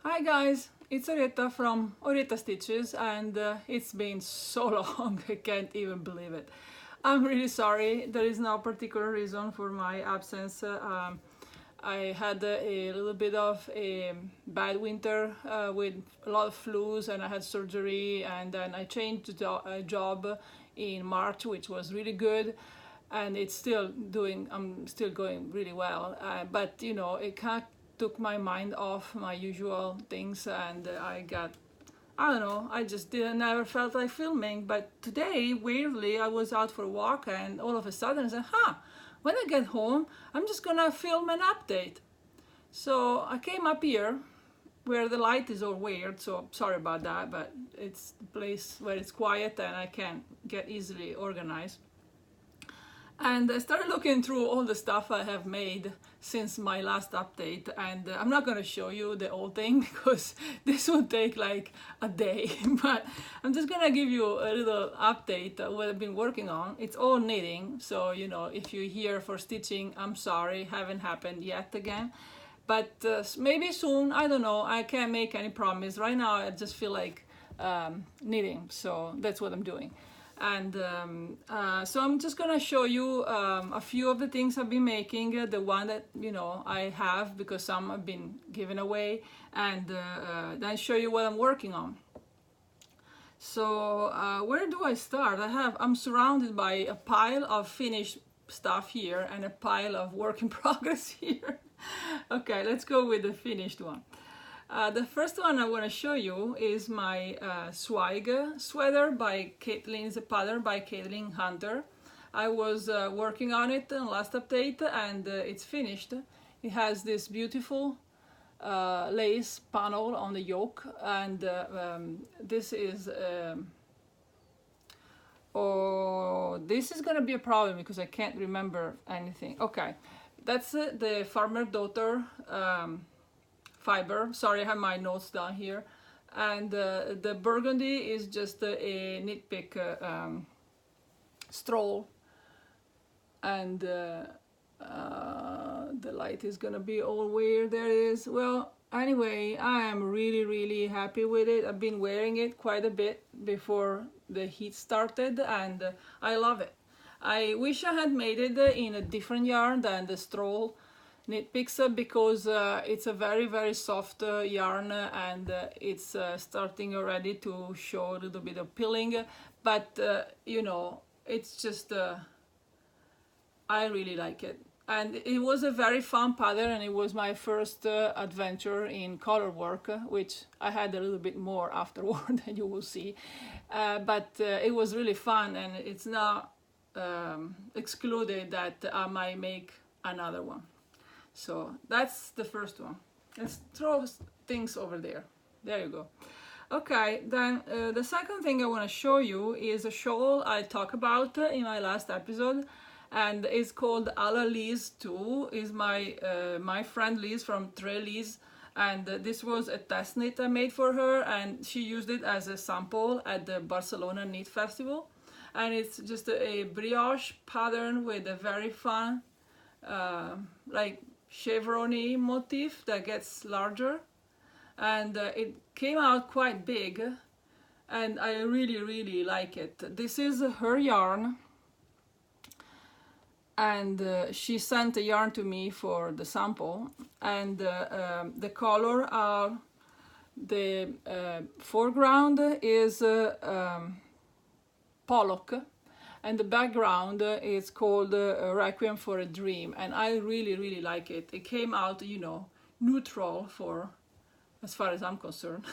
Hi guys, it's Orietta from Orietta Stitches, and it's been so long I can't even believe it. I'm really sorry. There is no particular reason for my absence. I had a little bit of a bad winter with a lot of flus, and I had surgery, and then I changed job in March, which was really good, and I'm still going really well. But you know, it kind of took my mind off my usual things, and I don't know, I just didn't never felt like filming. But today, weirdly, I was out for a walk, and all of a sudden I said, when I get home, I'm just gonna film an update. So I came up here where the light is all weird, so sorry about that, but it's the place where it's quiet and I can get easily organized. And I started looking through all the stuff I have made since my last update, and I'm not going to show you the whole thing because this would take like a day, but I'm just going to give you a little update of what I've been working on. It's all knitting, so you know, if you're here for stitching, I'm sorry, haven't happened yet again, but maybe soon. I don't know, I can't make any promise. Right now I just feel like knitting, so that's what I'm doing. And so I'm just gonna show you a few of the things I've been making, the one that I have, because some have been given away, and then show you what I'm working on. So where do I start? I'm surrounded by a pile of finished stuff here and a pile of work in progress here. Okay, let's go with the finished one. The first one I want to show you is my swag sweater by Caitlin's pattern by Caitlin Hunter. I was working on it in the last update, and it's finished. It has this beautiful lace panel on the yoke, and this is this is gonna be a problem because I can't remember anything. Okay, that's the farmer daughter fiber. Sorry, I have my notes down here. And the burgundy is just a nitpick stroll, and the light is gonna be all weird. There it is. Well, anyway, I am really happy with it. I've been wearing it quite a bit before the heat started, and I love it. I wish I had made it in a different yarn than the stroll nitpicks, because it's a very soft yarn, and it's starting already to show a little bit of pilling, but you know, it's just I really like it, and it was a very fun pattern, and it was my first adventure in Colorwork, which I had a little bit more afterward and you will see, but it was really fun, and it's not excluded that I might make another one. So that's the first one. Let's throw things over there. There you go. Okay, then the second thing I want to show you is a shawl I talked about in my last episode, and it's called Ala Liz 2. Is my friend Liz from Tre Liz, and this was a test knit I made for her, and she used it as a sample at the Barcelona Knit Festival, and it's just a brioche pattern with a very fun like chevrony motif that gets larger, and it came out quite big, and I really like it. This is her yarn, and she sent the yarn to me for the sample, and the color are the foreground is Pollock, and the background is called Requiem for a Dream, and I really like it. It came out, you know, neutral for as far as I'm concerned.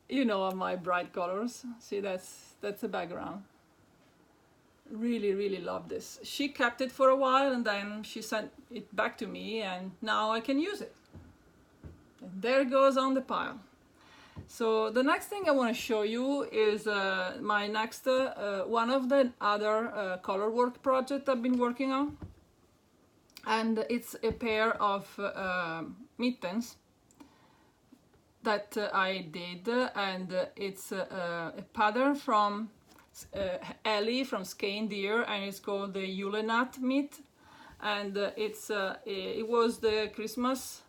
You know, my bright colors. See, that's the background. Really love this. She kept it for a while, and then she sent it back to me, and now I can use it. And there it goes on the pile. So the next thing I want to show you is my next one of the other Colorwork project I've been working on, and it's a pair of mittens that I did, and it's a pattern from Ellie from Skein Deer, and it's called the Yule Nut Mitt, and it was the Christmas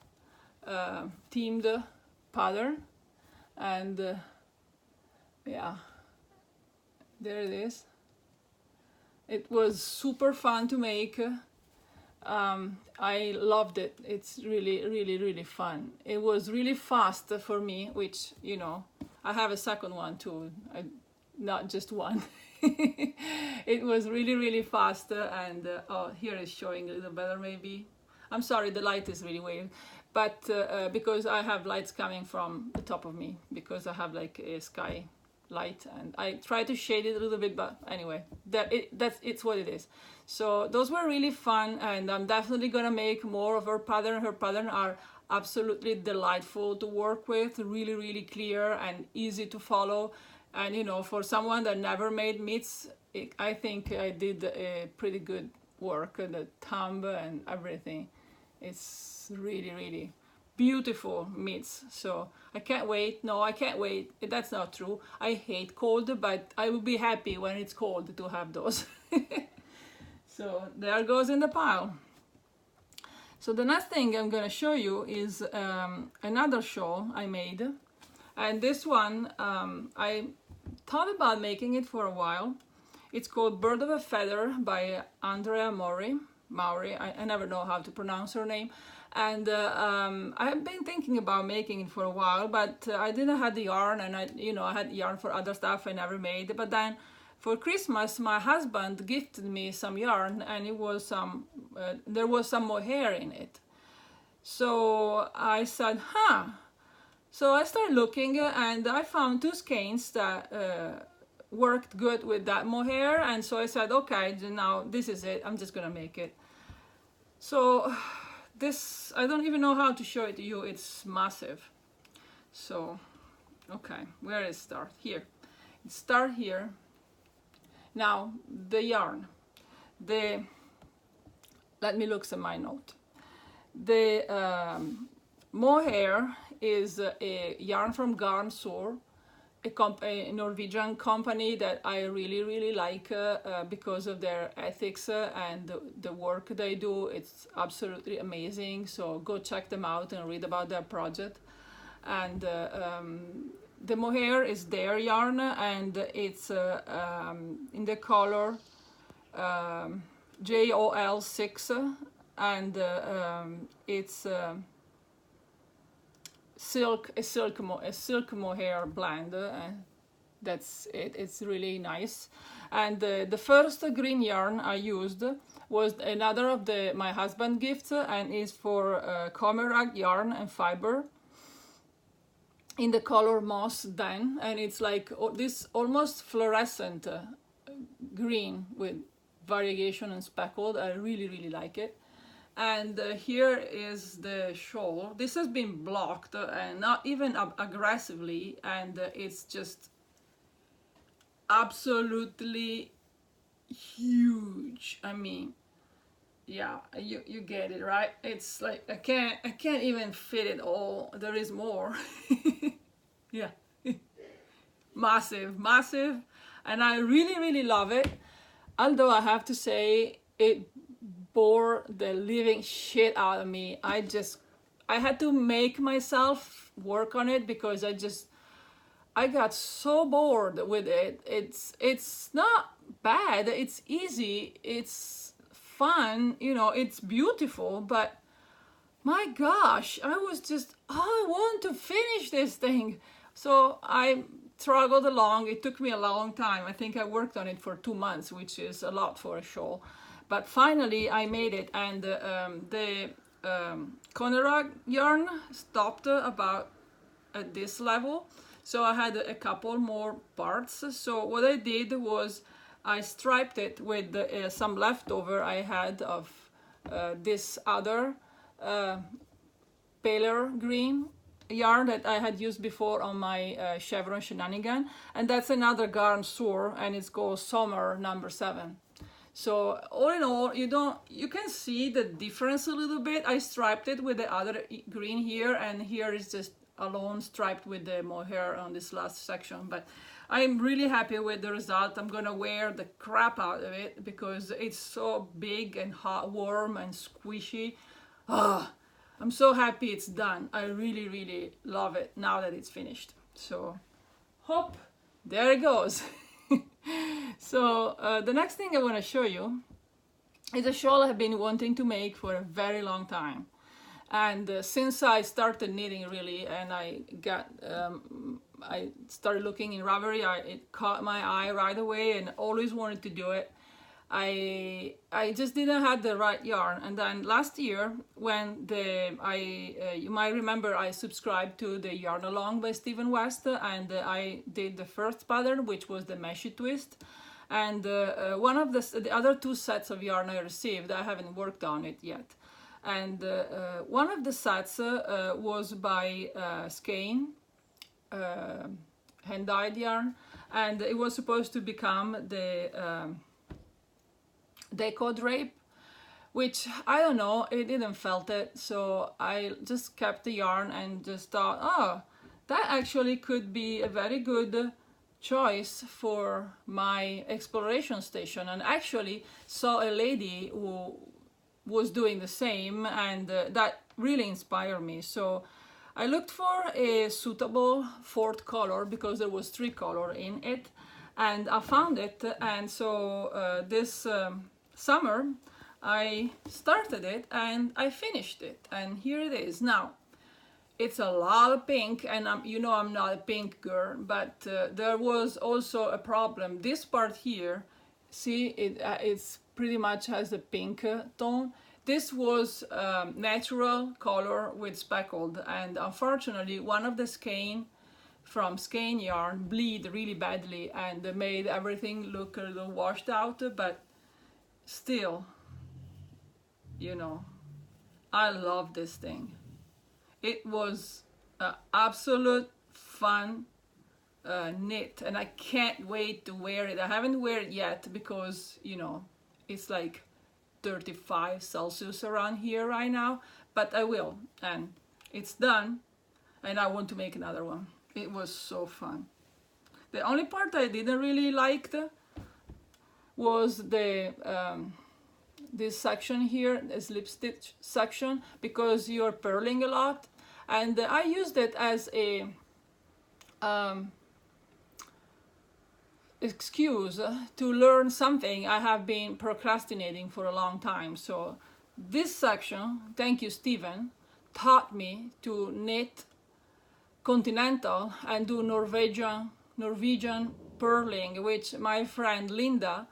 themed pattern, and yeah, there it is. It was super fun to make. I loved it. It's really fun. It was really fast for me, which, you know, I have a second one too, not just one. It was really fast, and oh, here it's showing a little better maybe. I'm sorry, the light is really weird, but because I have lights coming from the top of me, because I have like a sky light, and I try to shade it a little bit, but anyway, it's what it is. So those were really fun, and I'm definitely gonna make more of her pattern. Her pattern are absolutely delightful to work with, really clear and easy to follow. And you know, for someone that never made mitts, I think I did a pretty good work, the thumb and everything. It's really beautiful mitts. So I can't wait. No, I can't wait. That's not true. I hate cold, but I will be happy when it's cold to have those. So there goes in the pile. So the next thing I'm gonna show you is another shawl I made. And this one, I thought about making it for a while. It's called Bird of a Feather by Andrea Maury. I never know how to pronounce her name. And I have been thinking about making it for a while, but I didn't have the yarn, and I had yarn for other stuff I never made. But then for Christmas, my husband gifted me some yarn, and it was there was some mohair in it. So I said, huh. So I started looking, and I found two skeins that worked good with that mohair, and so I said, okay, now this is it. I'm just gonna make it. So this, I don't even know how to show it to you. It's massive. So, okay, where does it start? Here. It start here. Now the yarn. Let me look at my note. The mohair is a yarn from Garn Store, a Norwegian company that I really like because of their ethics and the work they do. It's absolutely amazing. So go check them out and read about their project. And the mohair is their yarn, and it's in the color JOL 6, and it's a silk mohair blend. That's it. It's really nice. And the first green yarn I used was another of my husband gifts, and is for Colorwork yarn and fiber in the color moss dan, and it's like this almost fluorescent green with variegation and speckled. I really like it. And here is the shawl. This has been blocked, and not even aggressively, and it's just absolutely huge. I mean, yeah, you get it, right? It's like I can't even fit it all. There is more. Yeah. Massive, and I really love it. Although I have to say, it bore the living shit out of me. I had to make myself work on it because I got so bored with it. It's not bad, it's easy, it's fun, you know, it's beautiful, but my gosh, I want to finish this thing. So I struggled along. It took me a long time. I think I worked on it for 2 months, which is a lot for a shawl. But finally I made it, and the Colorwork yarn stopped about at this level. So I had a couple more parts. So what I did was I striped it with some leftover I had of this other paler green yarn that I had used before on my chevron shenanigan, and that's another Garn Store, and it's called Summer number 7. So all in all, you can see the difference a little bit. I striped it with the other green here, and here is just alone striped with the mohair on this last section. But I'm really happy with the result. I'm gonna wear the crap out of it because it's so big and hot, warm and squishy. I'm so happy it's done. I really, really love it now that it's finished. So, hop, there it goes. So, the next thing I want to show you is a shawl I've been wanting to make for a very long time. And since I started knitting really, and I started looking in Ravelry, it caught my eye right away, and always wanted to do it. I just didn't have the right yarn. And then last year, when you might remember, I subscribed to the Yarn Along by Stephen West, and I did the first pattern, which was the Meshy Twist. And one of the other two sets of yarn I received, I haven't worked on it yet. And one of the sets was by Skein, hand-dyed yarn, and it was supposed to become the deco drape, which I don't know, it didn't felt it, so I just kept the yarn and just thought, oh, that actually could be a very good choice for my exploration station. And actually saw a lady who was doing the same, and that really inspired me. So I looked for a suitable fourth color, because there was 3 colors in it, and I found it. And so this summer I started it and I finished it, and here it is. Now it's a lot of pink, and you know I'm not a pink girl, but there was also a problem. This part here, see, it's pretty much has a pink tone. This was natural color with speckled, and unfortunately one of the skein from Skein yarn bleed really badly and made everything look a little washed out. But still, you know, I love this thing. It was absolute fun knit, and I can't wait to wear it. I haven't wear it yet because, you know, it's like 35 Celsius around here right now, but I will, and it's done, and I want to make another one. It was so fun. The only part I didn't really like was the this section here, the slip stitch section, because you're purling a lot, and I used it as a excuse to learn something I have been procrastinating for a long time. So this section, thank you Stephen, taught me to knit continental and do Norwegian purling, which my friend Linda,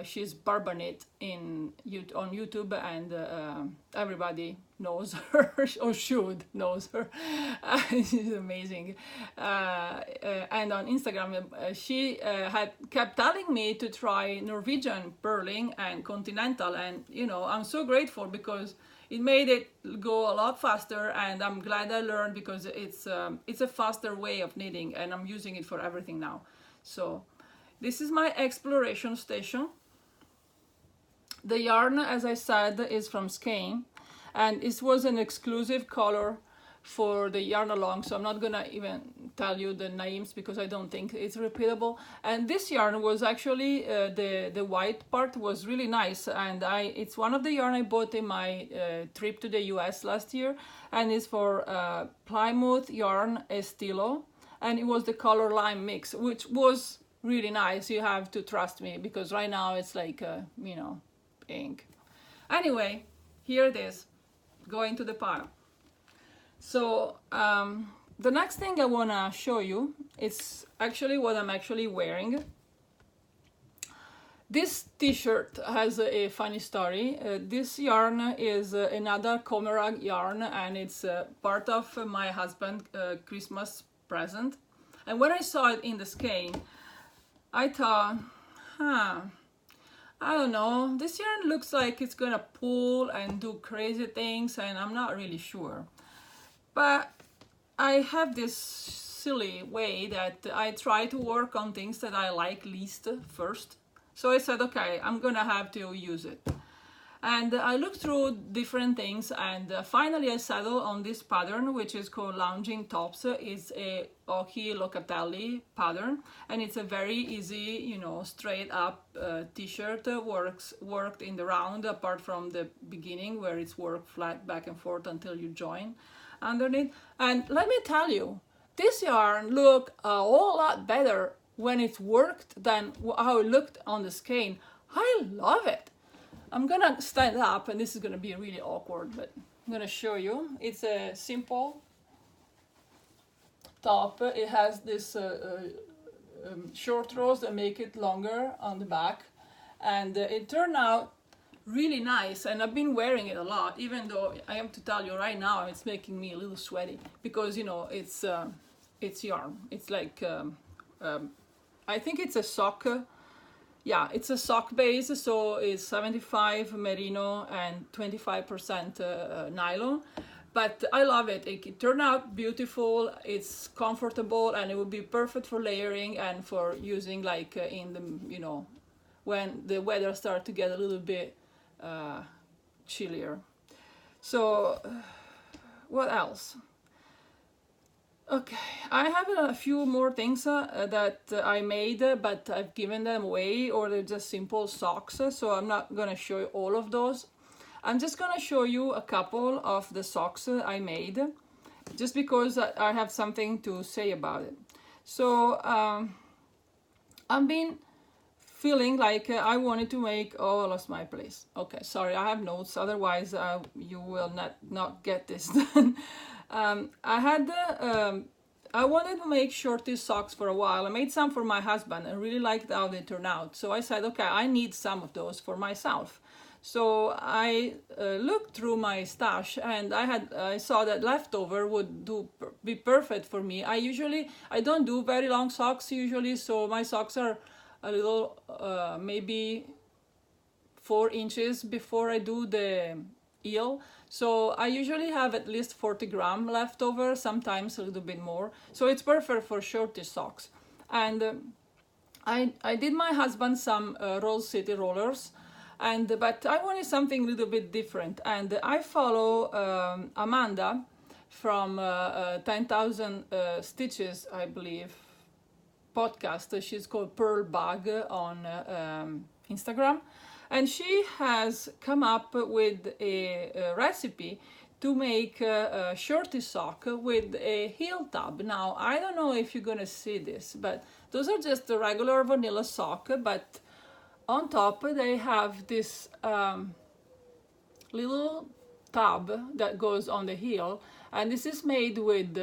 she's Barba Knit on YouTube, and everybody knows her or should knows her. She's amazing. And on Instagram, she had kept telling me to try Norwegian purling and continental, and you know, I'm so grateful because it made it go a lot faster, and I'm glad I learned, because it's a faster way of knitting, and I'm using it for everything now. So this is my exploration station. The yarn, as I said, is from Skein, and it was an exclusive color for the Yarn Along, so I'm not gonna even tell you the names because I don't think it's repeatable. And this yarn was actually the white part was really nice, and it's one of the yarn I bought in my trip to the US last year, and it's for Plymouth Yarn Estilo, and it was the color lime mix, which was really nice. You have to trust me because right now it's like you know, pink. Anyway, here it is, going to the pile. So the next thing I want to show you is actually what I'm actually wearing. This t-shirt has a funny story. This yarn is another Colorwork yarn, and it's part of my husband's Christmas present. And when I saw it in the skein, I thought, I don't know, this yarn looks like it's gonna pull and do crazy things, and I'm not really sure. But I have this silly way that I try to work on things that I like least first. So I said, okay, I'm gonna have to use it. And I looked through different things, and finally I settled on this pattern, which is called Lounging Tops. It's a Occhi Locatelli pattern, and it's a very easy, you know, straight up t-shirt. Worked in the round, apart from the beginning where it's worked flat back and forth until you join underneath. And let me tell you, this yarn looked a whole lot better when it's worked than how it looked on the skein. I love it. I'm gonna stand up, and this is gonna be really awkward, but I'm gonna show you. It's a simple top. It has this short rows that make it longer on the back, and it turned out really nice, and I've been wearing it a lot, even though I have to tell you right now it's making me a little sweaty, because, you know, it's yarn. It's like I think it's a sock. Yeah, it's a sock base, so it's 75 merino and 25% nylon. But I love it. It turned out beautiful, it's comfortable, and it would be perfect for layering and for using like in the, you know, when the weather starts to get a little bit chillier. So what else? Okay, I have a few more things that I made, but I've given them away, or they're just simple socks, so I'm not gonna show you all of those. I'm just gonna show you a couple of the socks I made, just because I have something to say about it. So I've been feeling like I wanted to make, oh, I lost my place. Okay, sorry, I have notes, otherwise you will not get this done. I wanted to make shortish socks for a while. I made some for my husband and really liked how they turned out. So I said, okay, I need some of those for myself. So I looked through my stash, and I saw that leftover would be perfect for me. I don't do very long socks usually, so my socks are a little maybe 4 inches before I do the heel. So I usually have at least 40 grams left over, sometimes a little bit more. So it's perfect for shortish socks. And I did my husband some Rose City rollers, but I wanted something a little bit different. And I follow Amanda from 10,000 Stitches, I believe, podcast. She's called Pearl Bag on Instagram. And she has come up with a recipe to make a shorty sock with a heel tab. Now, I don't know if you're gonna see this, but those are just the regular vanilla sock, but on top they have this little tab that goes on the heel, and this is made with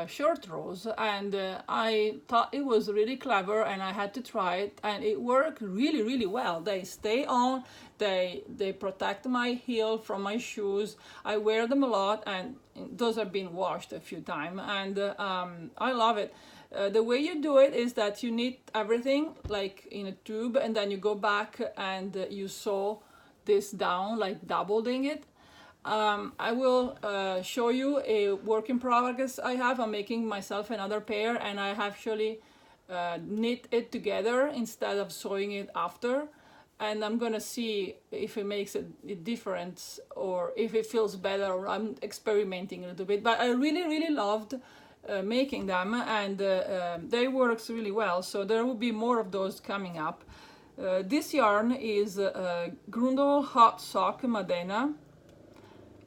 short rows, and I thought it was really clever, and I had to try it, and it worked really, really well. They stay on, they protect my heel from my shoes. I wear them a lot, and those have been washed a few times, and I love it. The way you do it is that you knit everything like in a tube, and then you go back and you sew this down, like doubling it. I will show you a work in progress I have. I'm making myself another pair, and I actually knit it together instead of sewing it after, and I'm gonna see if it makes a difference or if it feels better. I'm experimenting a little bit, but I really loved making them, and they works really well, so there will be more of those coming up. This yarn is Grundle Hot Sock Modena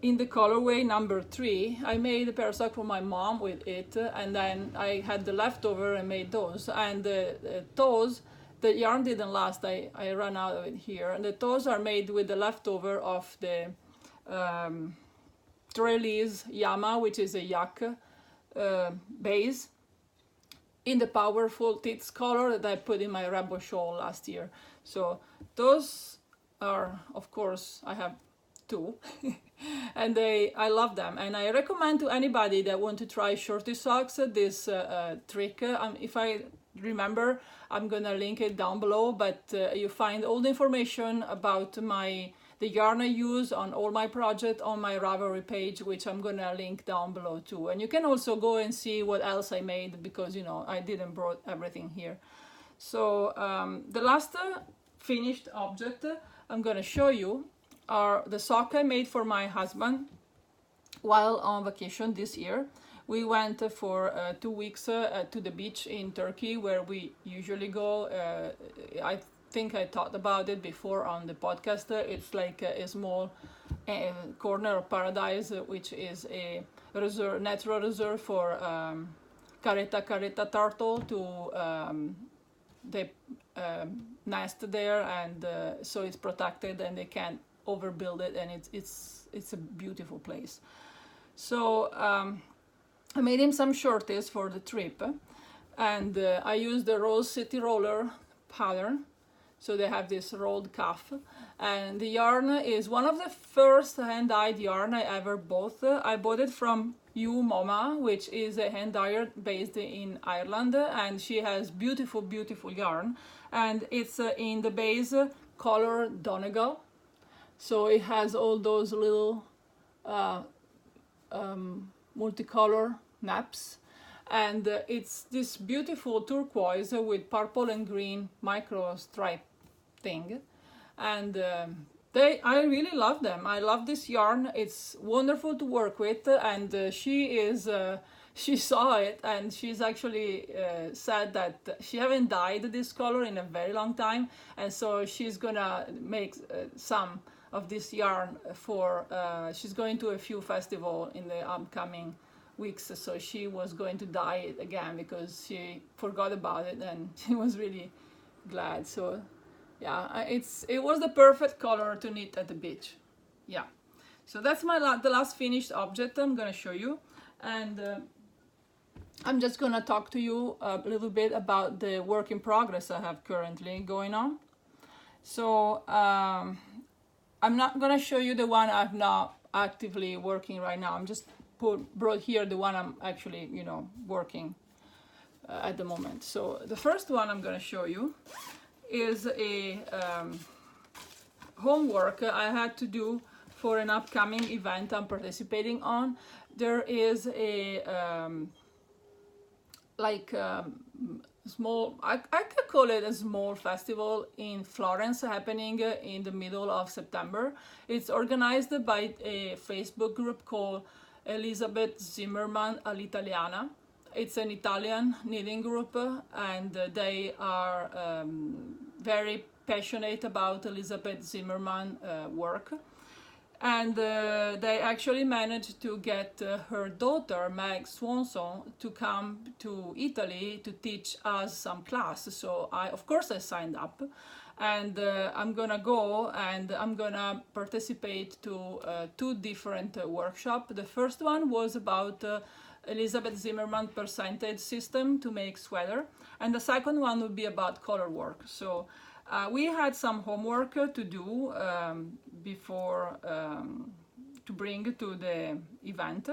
in the colorway number 3. I made a pair of socks for my mom with it, and then I had the leftover and made those. And the toes, the yarn didn't last. I ran out of it here. And the toes are made with the leftover of the Trellis Yama, which is a yak base, in the powerful Tits color that I put in my rainbow shawl last year. So those are, of course, I have 2 and I love them, and I recommend to anybody that want to try shorty socks this trick. If I remember, I'm gonna link it down below, but you find all the information about the yarn I use on all my projects on my Ravelry page, which I'm gonna link down below too. And you can also go and see what else I made, because you know I didn't brought everything here. So the last finished object I'm gonna show you are the sock I made for my husband while on vacation this year. We went for 2 weeks to the beach in Turkey, where we usually go. I think I talked about it before on the podcast. It's like a small corner of paradise, which is a reserve, natural reserve for caretta turtle to they nest there, and so it's protected and they can't overbuild it, and it's a beautiful place. So I made him some shorties for the trip, and I used the Rose City Roller pattern. So they have this rolled cuff, and the yarn is one of the first hand-dyed yarn I ever bought. I bought it from You Mama, which is a hand dyer based in Ireland, and she has beautiful, beautiful yarn, and it's in the base color Donegal. So it has all those little multicolor naps, and it's this beautiful turquoise with purple and green micro stripe thing, and I really love them. I love this yarn. It's wonderful to work with, and she saw it, and she's actually said that she haven't dyed this color in a very long time, and so she's gonna make some of this yarn for she's going to a few festivals in the upcoming weeks, so she was going to dye it again because she forgot about it, and she was really glad. So yeah, it was the perfect color to knit at the beach. Yeah, so that's the last finished object I'm gonna show you, and I'm just gonna talk to you a little bit about the work in progress I have currently going on. So I'm not gonna show you the one I'm not actively working right now. I'm just brought here the one I'm actually, working at the moment. So the first one I'm gonna show you is a homework I had to do for an upcoming event I'm participating on. There is a small, I could call it a small festival in Florence happening in the middle of September. It's organized by a Facebook group called Elisabeth Zimmerman all'Italiana. It's an Italian knitting group, and they are very passionate about Elisabeth Zimmerman work. And they actually managed to get her daughter, Meg Swanson, to come to Italy to teach us some class. So of course I signed up, and I'm gonna go and I'm gonna participate to 2 different workshops. The first one was about Elisabeth Zimmerman percentage system to make sweater, and the second one would be about Colorwork. So we had some homework to do before to bring to the event,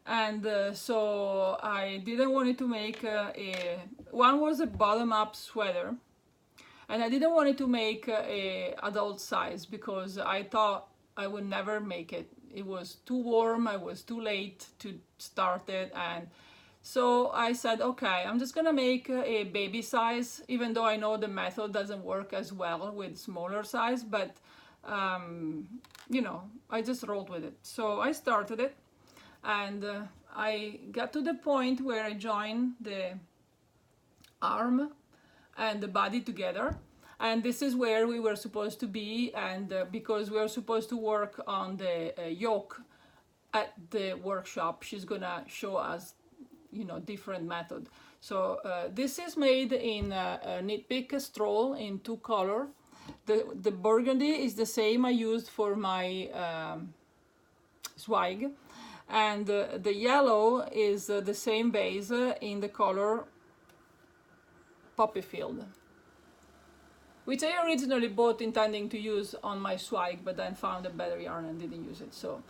and so I didn't want it to make one was a bottom-up sweater, and I didn't want it to make a adult size because I thought I would never make it. It was too warm, I was too late to start it, and so I said, okay, I'm just gonna make a baby size, even though I know the method doesn't work as well with smaller size, but I just rolled with it. So I started it, and I got to the point where I joined the arm and the body together, and this is where we were supposed to be, and because we were supposed to work on the yoke at the workshop, she's gonna show us different method. So this is made in a Knit Pick Stroll in 2 color. The burgundy is the same I used for my swag, and the yellow is the same base in the color Poppy Field, which I originally bought intending to use on my swag, but then found a better yarn and didn't use it. So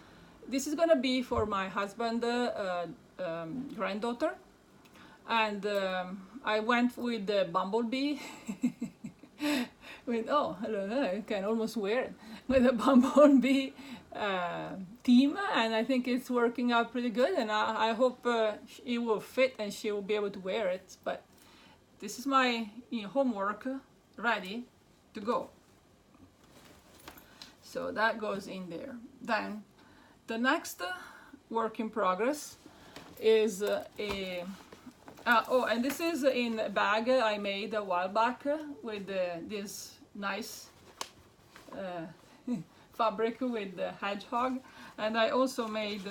this is gonna be for my husband granddaughter, and I went with the bumblebee with I can almost wear it with a bumblebee theme, and I think it's working out pretty good, and I hope it will fit and she will be able to wear it. But this is my homework ready to go. So that goes in there. Then the next work in progress is and this is in a bag I made a while back with this nice fabric with the hedgehog, and I also made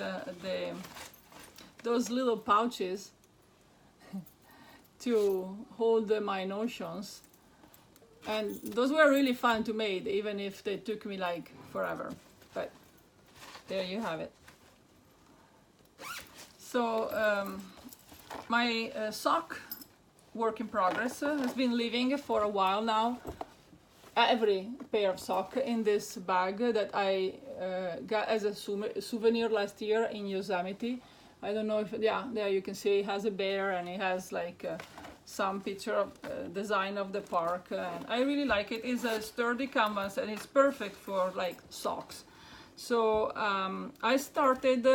those little pouches to hold my notions, and those were really fun to make, even if they took me like forever. But there you have it. So my sock work in progress has been living for a while now. Every pair of socks in this bag that I got as a souvenir last year in Yosemite. I don't know if, yeah, there you can see it has a bear, and it has like some picture of design of the park, and I really like it. It's a sturdy canvas and it's perfect for like socks. So I started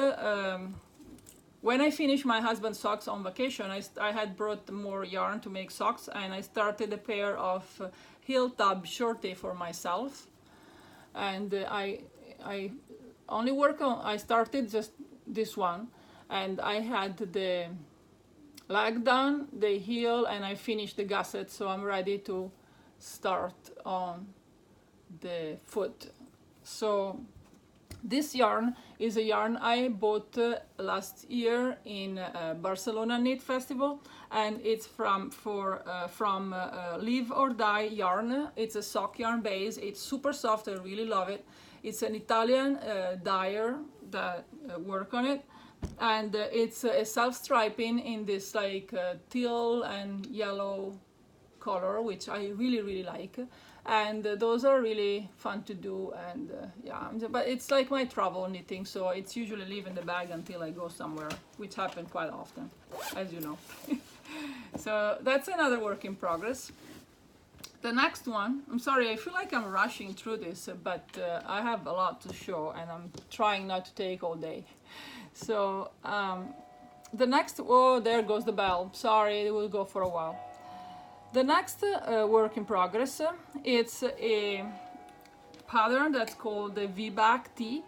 when I finished my husband's socks on vacation, I had brought more yarn to make socks, and I started a pair of heel tab shorty for myself. And I only work on, I started just this one, and I had the leg done, the heel, and I finished the gusset, so I'm ready to start on the foot. So this yarn is a yarn I bought last year in Barcelona Knit Festival, and it's from Live or Die yarn. It's a sock yarn base. It's super soft. I really love it. It's an Italian dyer that work on it, and it's a self-striping in this like teal and yellow color, which I really like. And those are really fun to do, and yeah, but it's like my travel knitting, so it's usually leave in the bag until I go somewhere, which happens quite often, as you know. So that's another work in progress. The next one, I'm sorry, I feel like I'm rushing through this, but I have a lot to show, and I'm trying not to take all day. So the next, oh, there goes the bell. Sorry, it will go for a while. The next work in progress, it's a pattern that's called the V-back T.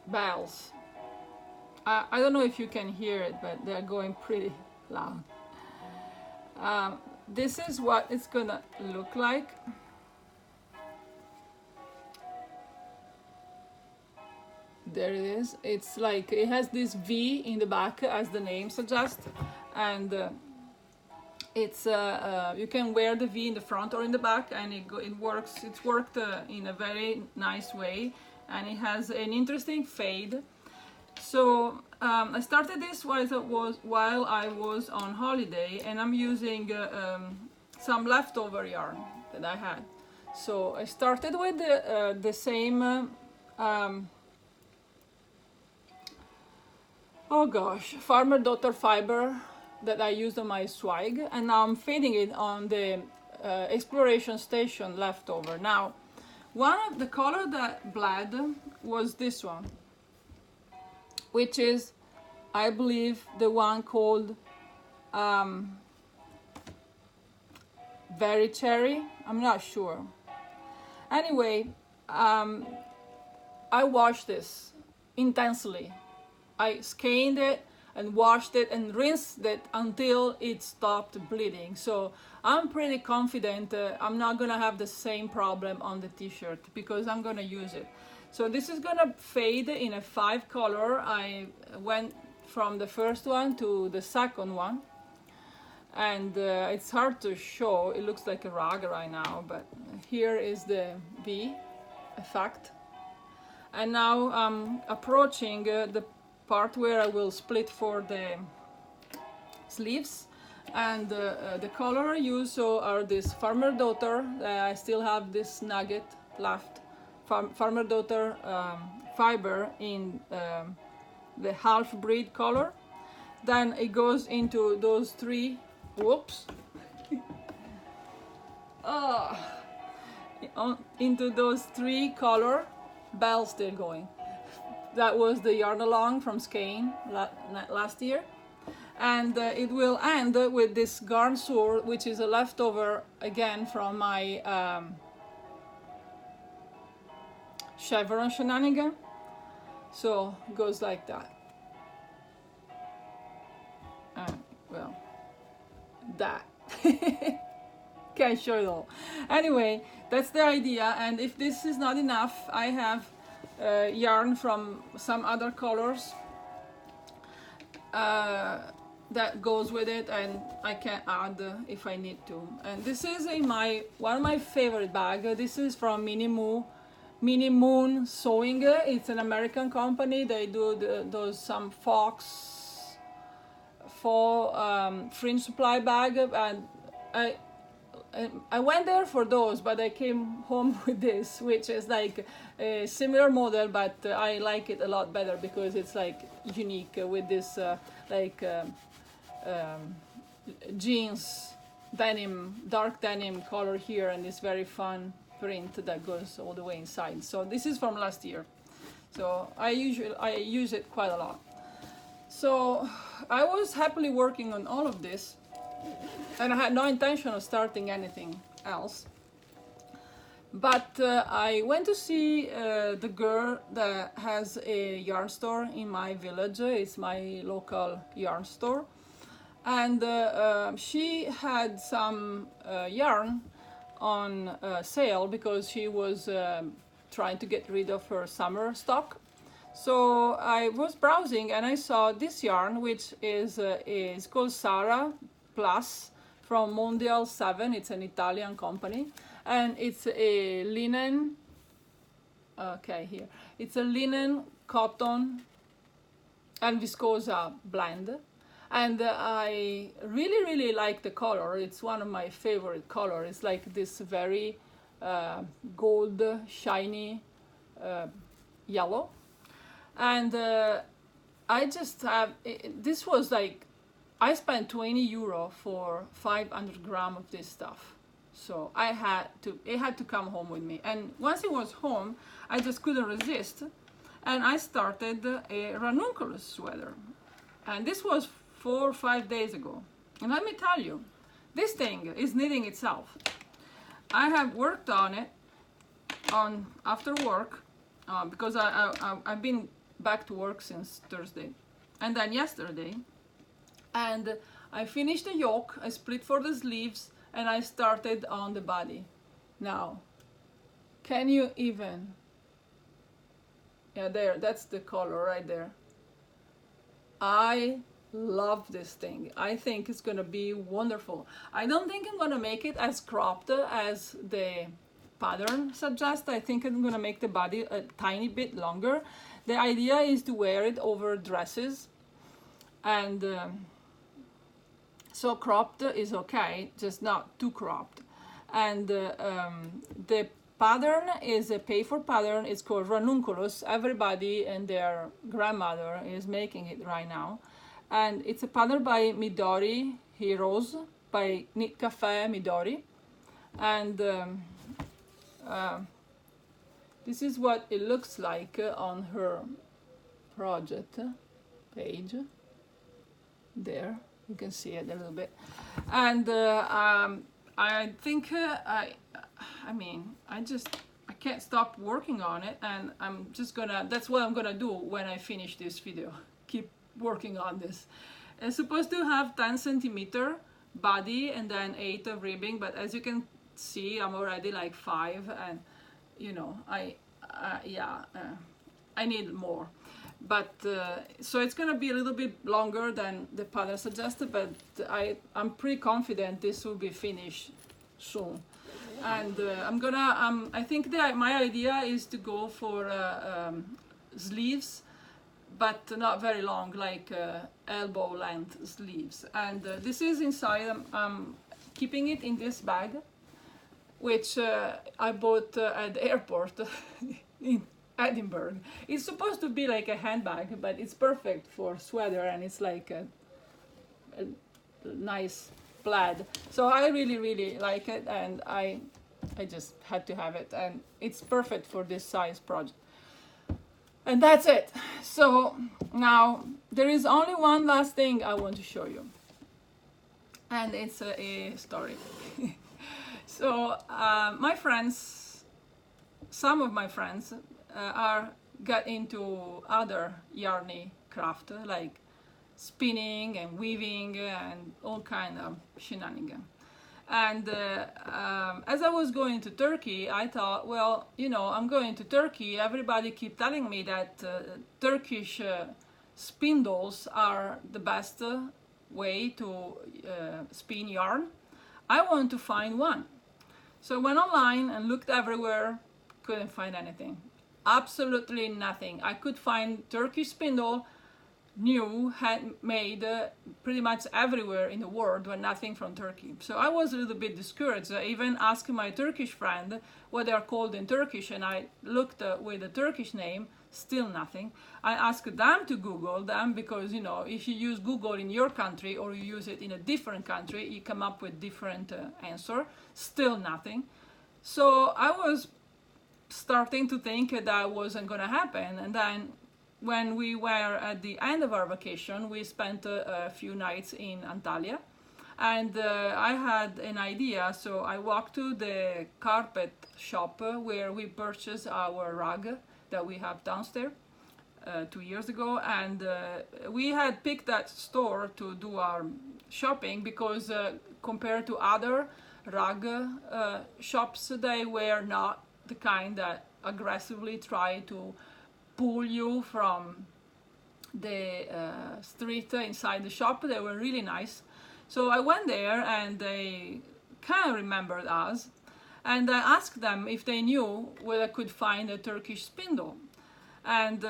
Bells. I don't know if you can hear it, but they're going pretty loud. This is what it's gonna look like. There it is. It's like it has this V in the back, as the name suggests, and it's you can wear the V in the front or in the back, and it works. It's worked in a very nice way, and it has an interesting fade. So I started this while I was on holiday, and I'm using some leftover yarn that I had. So I started with the same. Oh gosh, farmer daughter fiber that I used on my swag, and now I'm fading it on the exploration station leftover. Now, one of the color that bled was this one, which is, I believe, the one called Very Cherry. I'm not sure. Anyway, I washed this intensely. I scanned it and washed it and rinsed it until it stopped bleeding. So I'm pretty confident I'm not gonna have the same problem on the t-shirt because I'm gonna use it. So this is gonna fade in a 5 color. I went from the first one to the second one, and it's hard to show. It looks like a rag right now, but here is the V effect. And now I'm approaching the part where I will split for the sleeves, and the color I use so are this farmer daughter. I still have this nugget left, farmer daughter fiber in the half breed color. Then it goes into those 3, whoops, into those 3 color. Bells still going. That was the yarn along from Skane last year, And it will end with this garniture, which is a leftover again from my chevron shenanigan. So it goes like that. And well, that. Can't show it all. Anyway, that's the idea. And if this is not enough, I have yarn from some other colors that goes with it, and I can add if I need to. And this is in my one of my favorite bag. This is from Mini Moon Sewing. It's an American company. They do those some fox for fringe supply bag, and I went there for those, but I came home with this, which is like a similar model, but I like it a lot better because it's like unique with this jeans denim, dark denim color here, and this very fun print that goes all the way inside. So this is from last year, so I use it quite a lot. So I was happily working on all of this, and I had no intention of starting anything else. But I went to see the girl that has a yarn store in my village. It's my local yarn store. And she had some yarn on sale because she was trying to get rid of her summer stock. So I was browsing and I saw this yarn, which is called Sara Plus from Mondial 7. It's an Italian company, and it's a linen, okay, here it's a linen, cotton and viscosa blend, and I really like the color. It's one of my favorite colors. It's like this very gold shiny yellow, and I just have this was like I spent 20 euro for 500 grams of this stuff. So it had to come home with me. And once it was home, I just couldn't resist. And I started a ranunculus sweater. And this was 4 or 5 days ago. And let me tell you, this thing is knitting itself. I have worked on it after work because I've been back to work since Thursday. And then yesterday, and I finished the yoke, I split for the sleeves, and I started on the body. Now, can you even, yeah, there, that's the color right there. I love this thing. I think it's gonna be wonderful. I don't think I'm gonna make it as cropped as the pattern suggests. I think I'm gonna make the body a tiny bit longer. The idea is to wear it over dresses, and so cropped is okay, just not too cropped. And the pattern is a pay-for pattern. It's called ranunculus. Everybody and their grandmother is making it right now. And it's a pattern by Midori Heroes, by Knit Cafe Midori. And this is what it looks like on her project page. There. You can see it a little bit, and I think I can't stop working on it, and I'm just gonna. That's what I'm gonna do when I finish this video. Keep working on this. It's supposed to have 10 centimeter body and then 8 of ribbing, but as you can see, I'm already like 5, and you know I need more. But so it's gonna be a little bit longer than the pattern suggested, but I'm pretty confident this will be finished soon. And I think that my idea is to go for sleeves, but not very long, like elbow length sleeves. And this is inside. I'm keeping it in this bag, which I bought at the airport in Edinburgh. It's supposed to be like a handbag, but it's perfect for sweater, and it's like a nice plaid. So I really like it, and I just had to have it, and it's perfect for this size project. And that's it. So now there is only one last thing I want to show you, and it's a story. So my friends, some of my friends are got into other yarny craft, like spinning and weaving and all kind of shenanigans. And as I was going to Turkey, I thought, well, you know, I'm going to Turkey. Everybody keep telling me that Turkish spindles are the best way to spin yarn. I want to find one. So I went online and looked everywhere, couldn't find anything. Absolutely nothing. I could find Turkish spindle, new, handmade, pretty much everywhere in the world, but nothing from Turkey. So I was a little bit discouraged. I even asked my Turkish friend what they are called in Turkish, and I looked with the Turkish name, still nothing. I asked them to Google them, because, you know, if you use Google in your country or you use it in a different country, you come up with different answer, still nothing. So I was starting to think that wasn't going to happen. And then when we were at the end of our vacation, we spent a few nights in Antalya, and I had an idea. So I walked to the carpet shop where we purchased our rug that we have downstairs 2 years ago, and we had picked that store to do our shopping because compared to other rug shops, they were not the kind that aggressively try to pull you from the street inside the shop. They were really nice. So I went there, and they kind of remembered us, and I asked them if they knew where I could find a Turkish spindle. And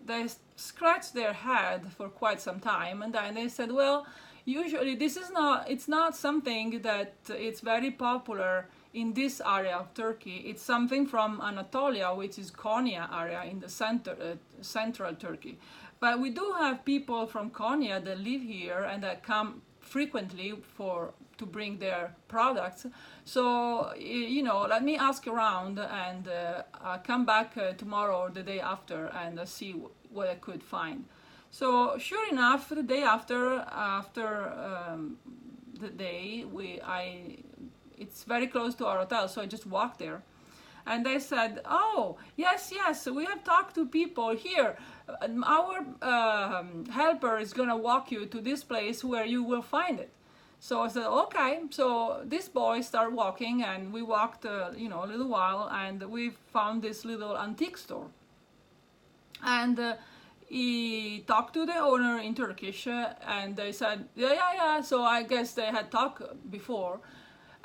they scratched their head for quite some time, and then they said, well, usually it's not something that it's very popular in this area of Turkey. It's something from Anatolia, which is Konya area in the central Turkey. But we do have people from Konya that live here and that come frequently to bring their products. So, you know, let me ask around, and I'll come back tomorrow or the day after and see what I could find. So sure enough, the day after the day, it's very close to our hotel, so I just walked there. And they said, oh, yes, we have talked to people here. Our helper is going to walk you to this place where you will find it. So I said, okay. So this boy started walking, and we walked, a little while, and we found this little antique store. And he talked to the owner in Turkish, and they said, yeah. So I guess they had talked before.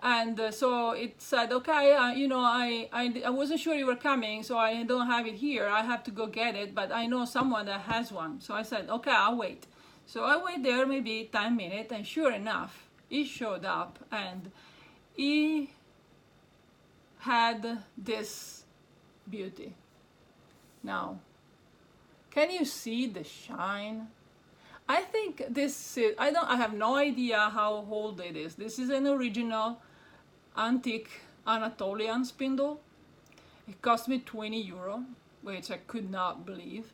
And so it said, okay, I wasn't sure you were coming, so I don't have it here. I have to go get it, but I know someone that has one. So I said, okay, I'll wait. So I wait there maybe 10 minutes, and sure enough, he showed up, and he had this beauty. Now, can you see the shine? I think this is, I have no idea how old it is. This is an original antique Anatolian spindle. It cost me 20 euro, which I could not believe.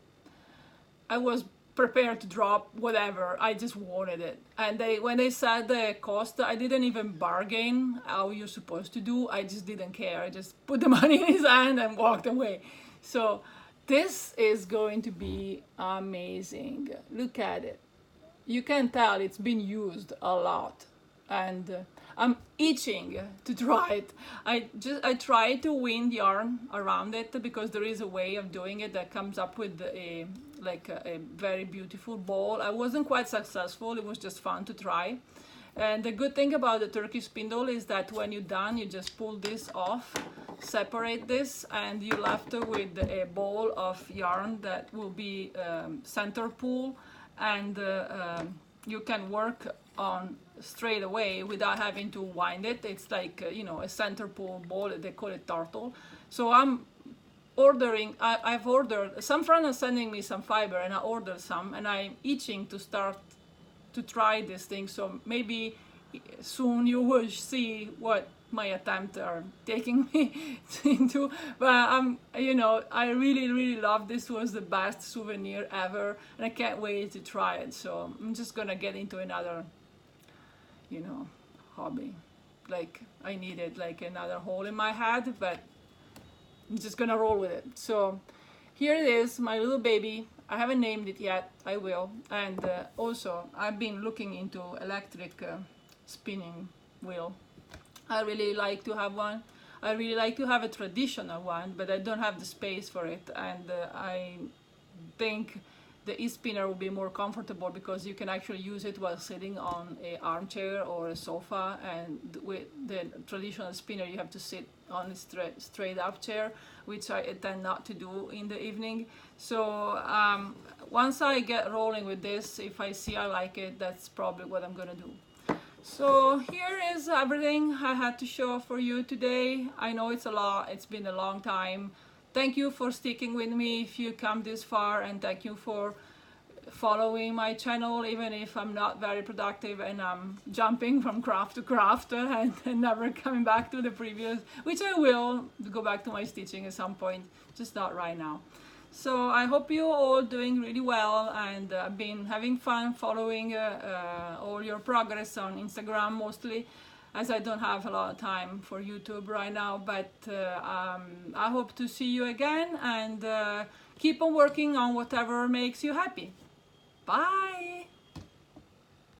I was prepared to drop whatever, I just wanted it. And when they said the cost, I didn't even bargain how you're supposed to do. I just didn't care. I just put the money in his hand and walked away. So this is going to be amazing. Look at it. You can tell it's been used a lot, and I'm itching to try it. I try to wind yarn around it, because there is a way of doing it that comes up with a very beautiful ball. I wasn't quite successful. It was just fun to try. And the good thing about the Turkish spindle is that when you're done, you just pull this off, separate this, and you're left with a ball of yarn that will be center pull, and you can work on straight away without having to wind it. It's like a center pull ball. They call it turtle. So I'm ordering. I've ordered. Some friends are sending me some fiber, and I ordered some, and I'm itching to start to try this thing. So maybe soon you will see what my attempt are taking me into, but you know, I really love this. Was the best souvenir ever, and I can't wait to try it. So I'm just gonna get into another, you know, hobby. Like I needed like another hole in my head, but I'm just gonna roll with it. So here it is, my little baby. I haven't named it yet, I will. And also I've been looking into electric spinning wheel. I really like to have one. I really like to have a traditional one, but I don't have the space for it. And I think the e-spinner will be more comfortable because you can actually use it while sitting on an armchair or a sofa. And with the traditional spinner, you have to sit on a straight up chair, which I tend not to do in the evening. So once I get rolling with this, if I see I like it, that's probably what I'm gonna do. So here is everything I had to show for you today. I know it's a lot, it's been a long time. Thank you for sticking with me if you come this far, and thank you for following my channel even if I'm not very productive and I'm jumping from craft to craft and never coming back to the previous, which I will go back to my stitching at some point, just not right now. So I hope you're all doing really well, and I've been having fun following all your progress on Instagram mostly, as I don't have a lot of time for YouTube right now. But I hope to see you again, and keep on working on whatever makes you happy. Bye!